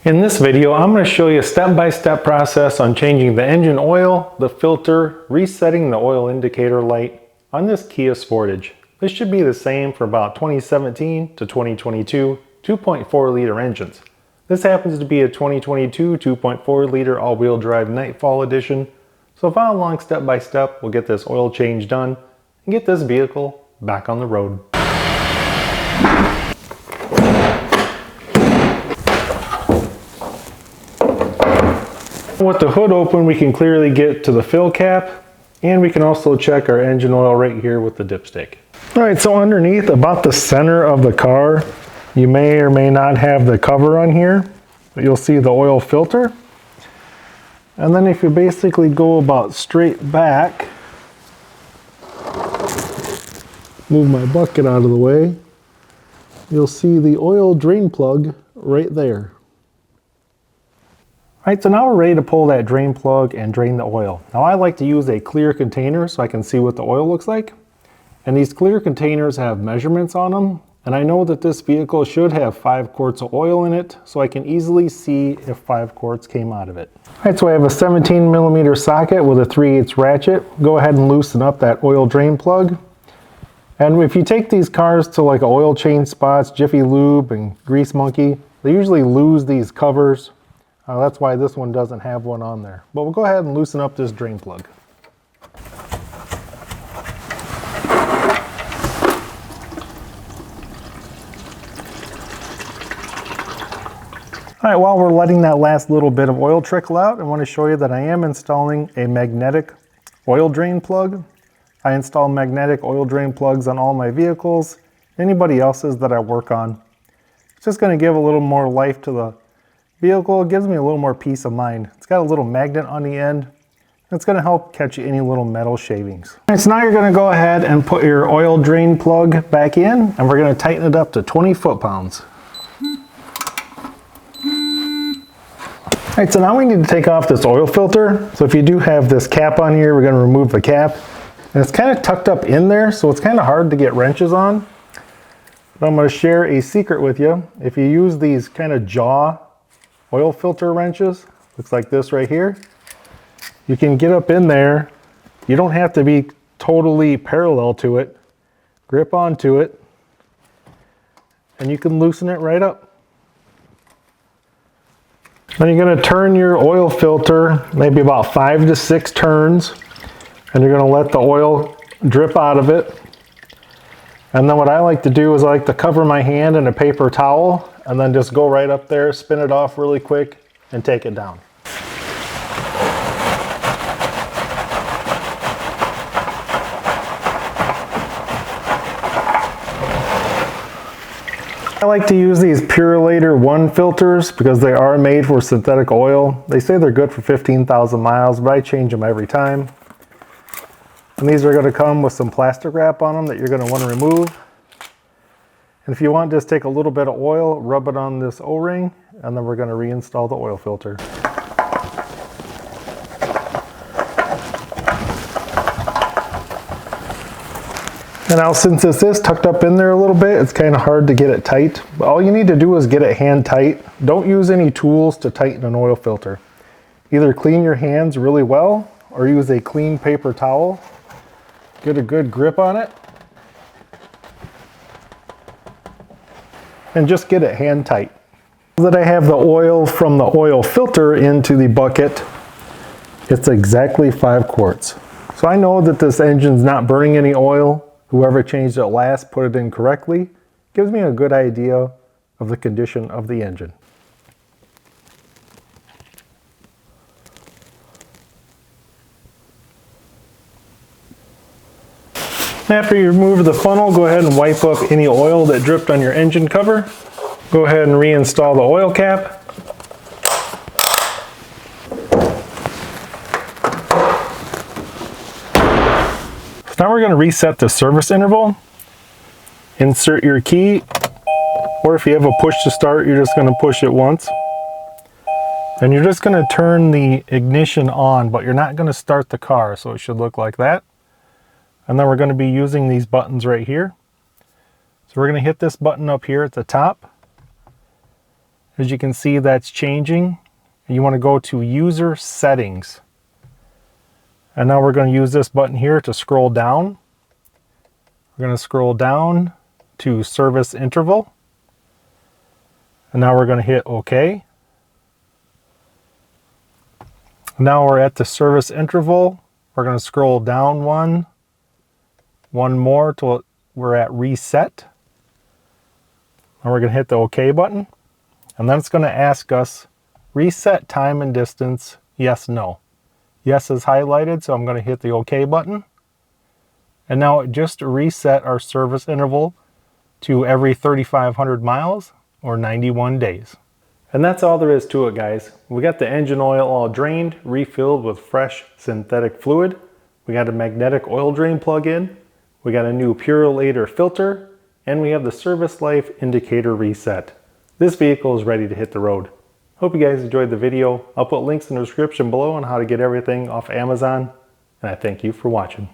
In this video, I'm going to show you a step-by-step process on changing the engine oil, the filter, resetting the oil indicator light on this Kia Sportage. This should be the same for about 2017 to 2022 2.4 liter engines. This happens to be a 2022 2.4 liter all-wheel drive Nightfall edition. So follow along step by step, we'll get this oil change done and get this vehicle back on the road. With the hood open, we can clearly get to the fill cap, and we can also check our engine oil right here with the dipstick. Alright, so underneath, about the center of the car, you may or may not have the cover on here, but you'll see the oil filter. And then if you basically go about straight back, move my bucket out of the way, you'll see the oil drain plug right there. Alright, so now we're ready to pull that drain plug and drain the oil. Now I like to use a clear container so I can see what the oil looks like. And these clear containers have measurements on them. And I know that this vehicle should have 5 quarts of oil in it, so I can easily see if 5 quarts came out of it. Alright, so I have a 17mm socket with a 3/8 ratchet. Go ahead and loosen up that oil drain plug. And if you take these cars to like oil change spots, Jiffy Lube and Grease Monkey, they usually lose these covers. That's why this one doesn't have one on there. But we'll go ahead and loosen up this drain plug. Alright, while we're letting that last little bit of oil trickle out, I want to show you that I am installing a magnetic oil drain plug. I install magnetic oil drain plugs on all my vehicles, anybody else's that I work on. It's just going to give a little more life to the vehicle. It gives me a little more peace of mind. It's got a little magnet on the end. It's going to help catch any little metal shavings. All right, so now you're going to go ahead and put your oil drain plug back in, and we're going to tighten it up to 20 foot-pounds. All right, so now we need to take off this oil filter. So if you do have this cap on here, we're going to remove the cap. And it's kind of tucked up in there, so it's kind of hard to get wrenches on. But I'm going to share a secret with you. If you use these kind of jaw oil filter wrenches, looks like this right here, you can get up in there. You don't have to be totally parallel to it. Grip onto it and you can loosen it right up. Then you're going to turn your oil filter maybe about 5 to 6 turns, and you're going to let the oil drip out of it. And then what I like to do is I like to cover my hand in a paper towel and then just go right up there, spin it off really quick, and take it down. I like to use these Purolator 1 filters because they are made for synthetic oil. They say they're good for 15,000 miles, but I change them every time. And these are going to come with some plastic wrap on them that you're going to want to remove. And if you want, just take a little bit of oil, rub it on this O-ring, and then we're going to reinstall the oil filter. And now since this is tucked up in there a little bit, it's kind of hard to get it tight. But all you need to do is get it hand tight. Don't use any tools to tighten an oil filter. Either clean your hands really well or use a clean paper towel. Get a good grip on it. And just get it hand tight. Now that I have the oil from the oil filter into the bucket, it's exactly 5 quarts. So I know that this engine's not burning any oil. Whoever changed it last put it in correctly. Gives me a good idea of the condition of the engine. After you remove the funnel, go ahead and wipe up any oil that dripped on your engine cover. Go ahead and reinstall the oil cap. So now we're going to reset the service interval. Insert your key, or if you have a push to start, you're just going to push it once. And you're just going to turn the ignition on, but you're not going to start the car, so it should look like that. And then we're going to be using these buttons right here. So we're going to hit this button up here at the top. As you can see, that's changing. And you want to go to User Settings. And now we're going to use this button here to scroll down. We're going to scroll down to Service Interval. And now we're going to hit OK. Now we're at the service interval. We're going to scroll down one more till we're at Reset. And we're going to hit the OK button. And then it's going to ask us, reset time and distance, yes, no. Yes is highlighted, so I'm going to hit the OK button. And now it just reset our service interval to every 3,500 miles or 91 days. And that's all there is to it, guys. We got the engine oil all drained, refilled with fresh synthetic fluid. We got a magnetic oil drain plug-in. We got a new Purolator filter, and we have the service life indicator reset. This vehicle is ready to hit the road. Hope you guys enjoyed the video. I'll put links in the description below on how to get everything off Amazon, and I thank you for watching.